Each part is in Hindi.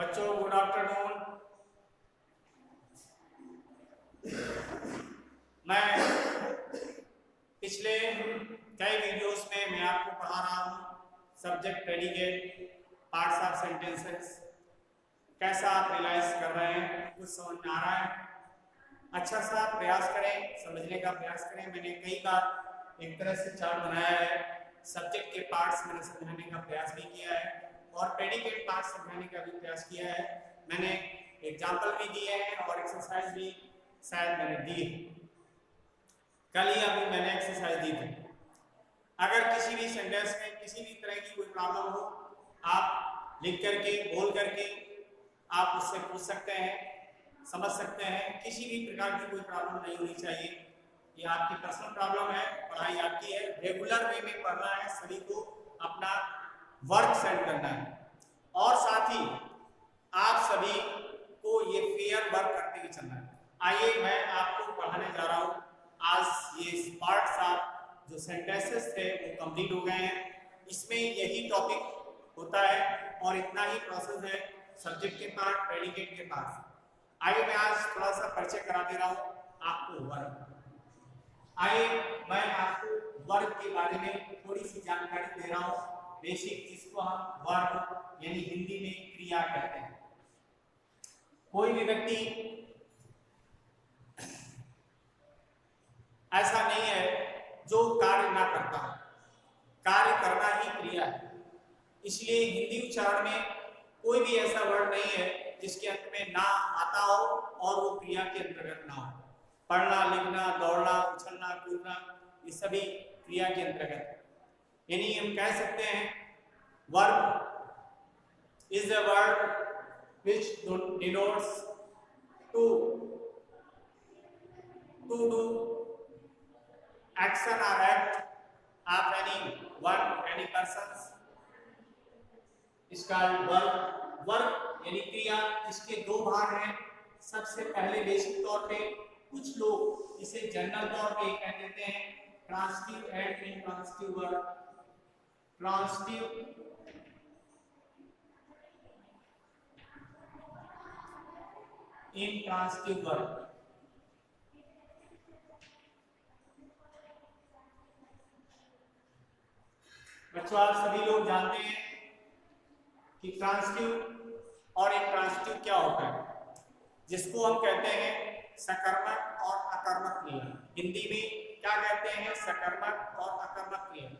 बच्चों गुड आफ्टरनून। मैं पिछले कई वीडियोस में मैं आपको पढ़ा रहा हूँ subject predicate, parts of sentences. कैसा आप रियलाइज कर रहे हैं, कुछ समझ में आ रहा है? अच्छा सा प्रयास करें, समझने का प्रयास करें। मैंने कई बार एक तरह से चार्ट बनाया है, सब्जेक्ट के पार्ट्स मैंने समझाने का प्रयास भी किया है और प्रेडिकेट पार्ट्स समझाने का भी प्रयास किया है। मैंने एग्जाम्पल भी दिए हैं और एक्सरसाइज भी शायद मैंने दी है। कल ही अभी मैंने एक्सरसाइज दी थी। अगर किसी भी सेंटेंस में किसी भी तरह की कोई प्रॉब्लम हो, आप लिख करके बोल करके आप उससे पूछ सकते हैं, समझ सकते हैं। किसी भी प्रकार की कोई प्रॉब्लम नहीं होनी चाहिए। ये आपकी पर्सनल प्रॉब्लम है, पढ़ाई आपकी है, रेगुलर वे में पढ़ना है, सभी को अपना वर्क सेंड करना है और साथ ही आप सभी को ये फेयर वर्क करते हुए चलना है। आइए मैं आपको पढ़ाने जा रहा हूँ। आज ये पार्ट्स ऑफ जो सेंटेंसेस थे वो कंप्लीट हो गए हैं। इसमें यही टॉपिक होता है और इतना ही प्रोसेस है सब्जेक्ट के पार्ट, प्रेडिकेट के पार्ट। आइए मैं आज थोड़ा सा परिचय करा दे रहा हूँ आपको वर्क। आइए मैं आपको वर्क के बारे में थोड़ी सी जानकारी दे रहा हूँ, बेसिक, जिसको हम वर्क यानी हिंदी में क्रिया कहते हैं। कोई भी व्यक्ति ऐसा नहीं है जो कार्य ना करता हो, कार्य करना ही क्रिया है। इसलिए हिंदी उच्चारण में कोई भी ऐसा वर्ड नहीं है जिसके अंत में ना आता हो और वो क्रिया के अंतर्गत ना हो। पढ़ना, लिखना, दौड़ना, उछलना, कूदना, ये सभी क्रिया के अंतर्गत है। यानी हम कह सकते हैं verb is a word which denotes to do action or act of any persons is called verb। Verb यानी क्रिया, इसके दो भाग हैं। सबसे पहले बेसिक तौर पे कुछ लोग इसे जनरल तौर पे कह देते हैं transitive and intransitive verb. Transitive intransitive verb. बच्चों आप सभी लोग जानते हैं कि ट्रांसिटिव और इंट्रांसिटिव क्या होता है, जिसको हम कहते हैं सकर्मक और अकर्मक क्रिया। हिंदी में क्या कहते हैं? सकर्मक और अकर्मक क्रिया।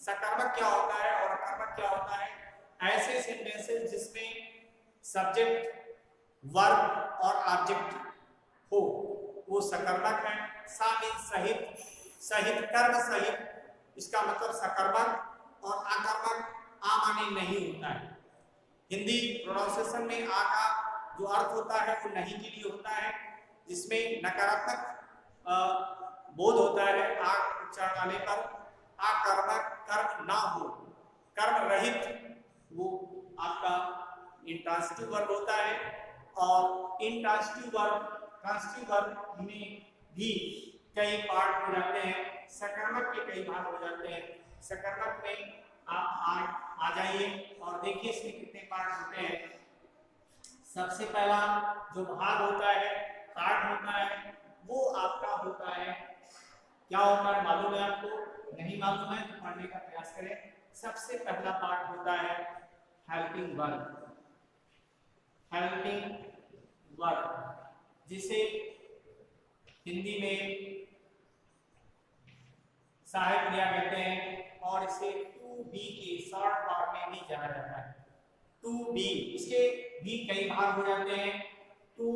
सकर्मक क्या होता है और अकर्मक क्या होता है? ऐसे सेंटेंसेस जिसमें सब्जेक्ट, वर्ब और ऑब्जेक्ट हो, वो सकर्मक है। सा मीन्स सहित, सहित, कर्म सहित। इसका मतलब सकर्मक और अकर्मक आ माने नहीं होता है। हिंदी प्रोनाउंसिएशन में आ का जो अर्थ होता है वो नहीं के लिए होता है, जिसमें नकारात्मक बोध होता है आ उच्चारण आने पर। अकर्मक, कर्म ना हो, कर्म रहित, वो आपका इंट्रांसिटिव वर्ब होता है। और इंट्रांसिटिव वर्ब, ट्रांसिटिव वर्ब में भी कई पार्ट हो जाते हैं, सकर्मक के कई भाग हो जाते हैं। सकर्मक में आप आ जाइए और देखिए इसमें कितने पार्ट होते हैं। सबसे पहला जो भाग होता है, पार्ट होता है, वो आपका होता है, क्या होता है मालूम है आपको? नहीं मालूम है तो पढ़ने का प्रयास करें। सबसे पहला पार्ट होता है हेल्पिंग वर्ब। हेल्पिंग वर्ब, जिसे हिंदी में सहायक क्रिया कहते हैं और इसे टू बी के शॉर्ट फॉर्म में भी जाना जाता है। टू बी, इसके भी कई भाग हो जाते हैं। To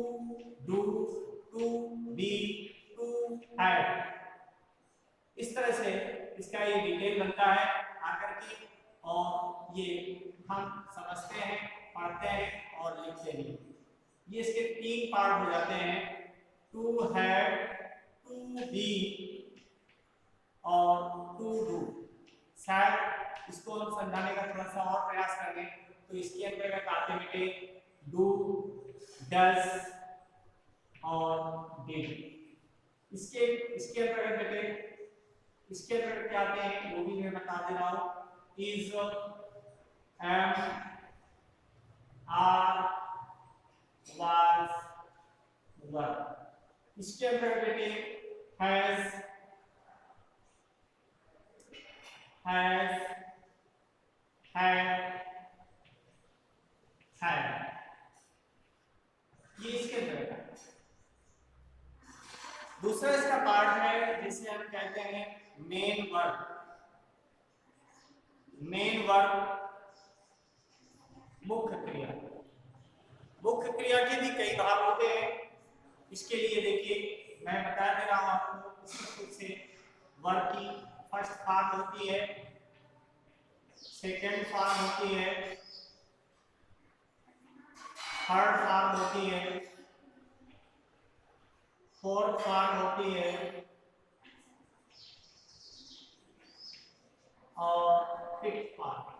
do, to be, to have. इस तरह से इसका ये डिटेल बनता है आकर के, और ये हम समझते हैं, पढ़ते हैं और लिखते हैं। ये इसके तीन पार्ट हो जाते हैं, टू हैव, टू बी और टू डू। शायद इसको हम समझाने का थोड़ा सा और प्रयास करेंगे तो इसके अंतर्गत आते बेटे डू, डज और डिड। इसके अंतर्गत बेटे, इसके अंतर्गत क्या आते हैं वो भी मैं बता दे रहा हूँ। Is, am, are, was were। इसके अंदर बेटे has had ये इसके अंदर है। दूसरा इसका पार्ट है जिसे हम कहते हैं मेन वर्ब। मेन वर्ब मुख्य क्रिया। मुख्य क्रिया के भी कई भाग होते हैं। इसके लिए देखिए मैं बता दे रहा हूं आपको। इसमें से वर्ब की फर्स्ट फॉर्म होती है, सेकेंड फॉर्म होती है, थर्ड फॉर्म होती है, फोर्थ फॉर्म होती है और फिफ्थ फॉर्म।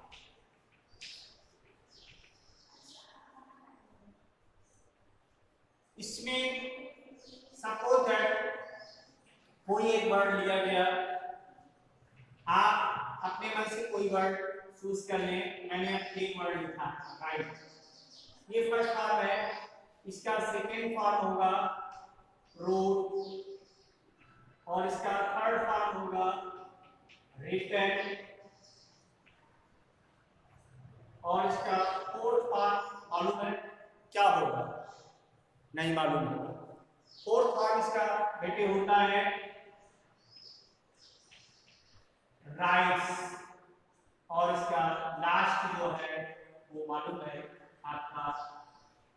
इसमें सपोज दैट कोई एक वर्ड लिया गया, आप अपने मन से कोई वर्ड चूज कर लें। मैंने एक वर्ड लिखा राइट, ये फर्स्ट फॉर्म है। इसका सेकेंड फॉर्म होगा रोड और इसका थर्ड फॉर्म होगा रिटन और इसका फोर्थ फॉर्म मालूम है क्या होगा? नहीं मालूम होगा। फोर्थ फॉर्म इसका बेटे होता है राइस और इसका लास्ट जो है वो मालूम है आपका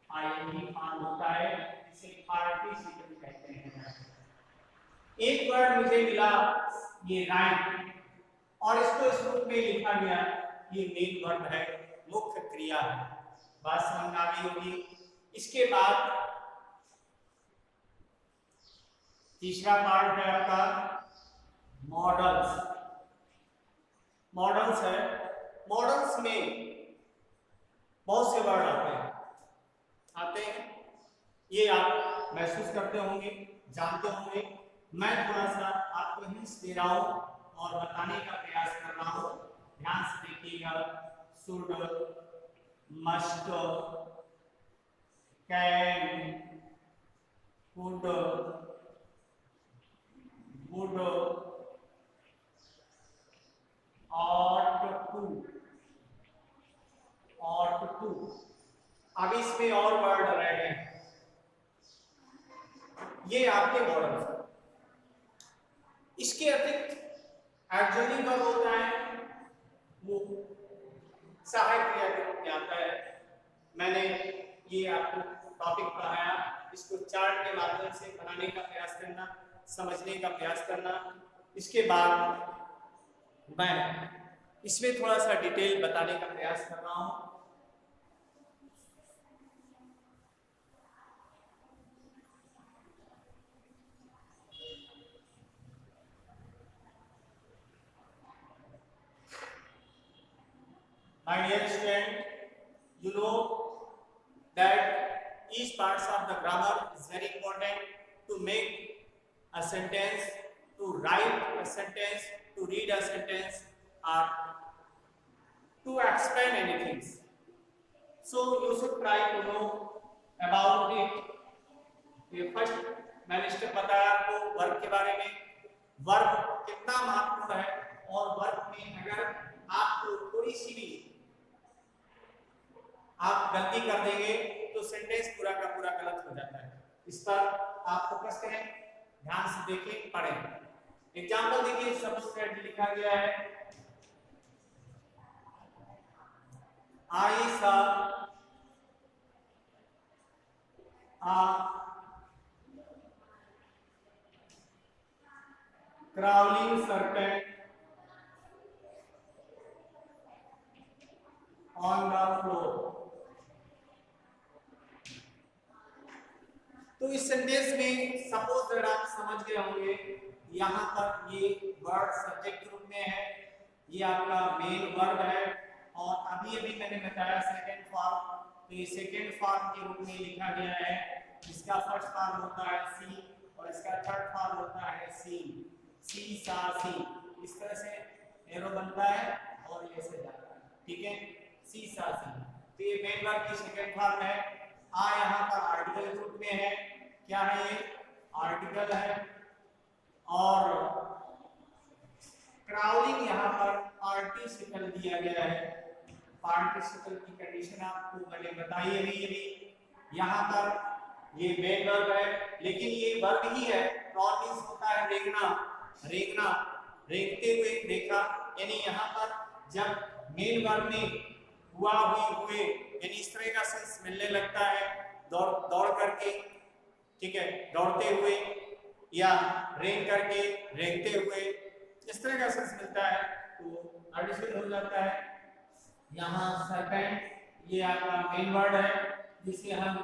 आईएनजी फॉर्म होता है, इसे पार्टिसिपल कहते हैं। एक वर्ड मुझे मिला ये राइट और इसको इस रूप में लिखा गया, ये मेन वर्ब है, मुख्य क्रिया है। बात समझ में आ गई होगी। इसके बाद तीसरा पार्ट है आपका मॉडल्स। मॉडल्स है, मॉडल्स में बहुत से वर्ड आते हैं। ये आप महसूस करते होंगे, जानते होंगे। मैं थोड़ा सा आपको हिंट्स दे रहा हूं और बताने का प्रयास कर रहा हूं। ध्यान से देखिएगा। Should, must, can, could, would, ought to। अब इसमें और वर्ड रह गए, ये आपके मॉडल्स हैं। इसके अतिरिक्त एक्सक्यूटिव वर्ब होता है, वो सहायक क्रिया के रूप में आता है। मैंने ये आपको टॉपिक पढ़ाया, इसको चार्ट के माध्यम से बनाने का प्रयास करना, समझने का प्रयास करना। इसके बाद मैं इसमें थोड़ा सा डिटेल बताने का प्रयास कर रहा हूं। My dear student, you know that each parts of the grammar is very important to make a sentence, to write a sentence, to read a sentence, or to explain anything. So you should try to know about it. ये फर्स्ट मैंने स्टेप बताया आपको वर्ब के बारे में। वर्ब कितना महत्वपूर्ण है और वर्ब में अगर आपको थोड़ी सी भी आप गलती कर देंगे तो सेंटेंस पूरा का पूरा गलत हो जाता है। इस पर आप फोकस करें, ध्यान से देखें, पढ़ें। एग्जांपल देखिए, सब्जेक्ट लिखा गया है आई सा crawling serpent on the floor। तो इस सेंटेंस में सपोज दैट आप समझ गए होंगे, यहाँ पर ये वर्ड सब्जेक्ट ग्रुप में है, ये आपका मेन वर्ब है और अभी मैंने बताया सेकंड फॉर्म, तो ये सेकंड फॉर्म के रूप में लिखा गया है। इसका फर्स्ट फॉर्म होता है सी और इसका थर्ड फॉर्म होता है सी। सी सा सी, इस तरह से एरो बनता है और ये से जाता है, ठीक है, सी सा सी। तो ये मेन वर्ब की सेकंड फॉर्म है। आ यहाँ पर आर्टिकल ग्रुप में है। क्या है ये? आर्टिकल है। और क्राउलिंग यहाँ पर पार्टिसिपल दिया गया है। पार्टिसिपल की कंडीशन आपको मैंने बताई अभी। यहाँ पर ये मेन वर्ब है, लेकिन ये वर्ब ही है। प्रॉन मींस होता है रेंगना, रेंगना, रेंगते हुए देखा। यानी यहाँ पर जब मेन वर्ब में हुआ, हुए यानी इस तरह का सेंस मिलने लगता है, दौड़ दौड़ करके, ठीक है, दौड़ते हुए, या रेंग करके, रेंगते हुए, इस तरह का सेंस मिलता है तो पार्टिसिपल हो जाता है। यहाँ सर्पेंट ये आपका मेन वर्ड है, जिसे हम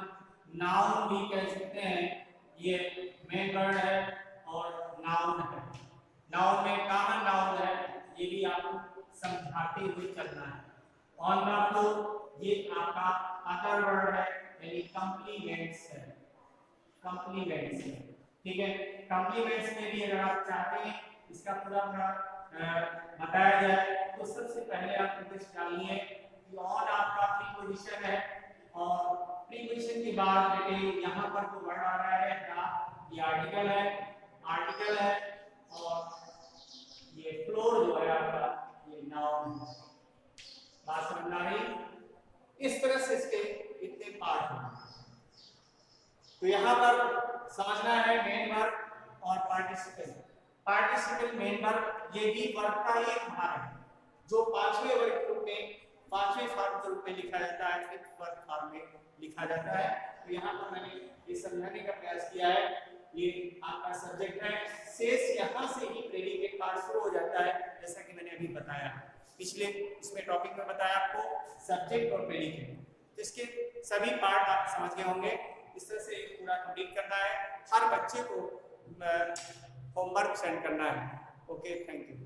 नाउन भी कह सकते हैं। ये मेन वर्ड है और नाउन है। नाउन में कॉमन नाउन है, ये भी आपको समझाते हुए चलना है। ऑन द फ्लोर ये आपका अदर वर्ड है, यानी कॉम्प्लीमेंट्स है। कॉम्प्लीमेंट्स है, ठीक है। कॉम्प्लीमेंट्स में भी अगर आप चाहते हैं इसका पूरा बताया जाए तो सबसे पहले आप नोटिस डालिए कि ऑन आपका प्रीपोजिशन है, और प्रीपोजिशन के बाद बेटे यहाँ पर जो वर्ड आ रहा है द, ये आर्टिकल है, आर्टिकल है, और ये फ्लोर जो है आपका ये नाउन है। बात समझ आ रही? इस तरह से इसके इतने पार्ट हैं। तो यहाँ पर समझना है मेन वर्ब और पार्टिसिपल। पार्टिसिपल मेन वर्ब ये भी वर्ब का ही एक भाग है, जो पांचवें वर्ग के रूप में, पांचवें फॉर्म के रूप में लिखा जाता है, फिफ्थ वर्ग फॉर्म में लिखा जाता है। तो यहाँ पर मैंने ये समझाने का प्रयास किया है। ये आपका सब्जेक्ट है, शेष यहाँ से ही प्रेडिकेट पार्ट शुरू हो जाता है, जैसा कि मैंने अभी बताया पिछले इसमें टॉपिक में बताया आपको सब्जेक्ट और प्रेडिकेट। तो इसके सभी पार्ट आप समझ गए होंगे। इस तरह से पूरा कंप्लीट करना है, हर बच्चे को होमवर्क सेंड करना है। Okay, thank you.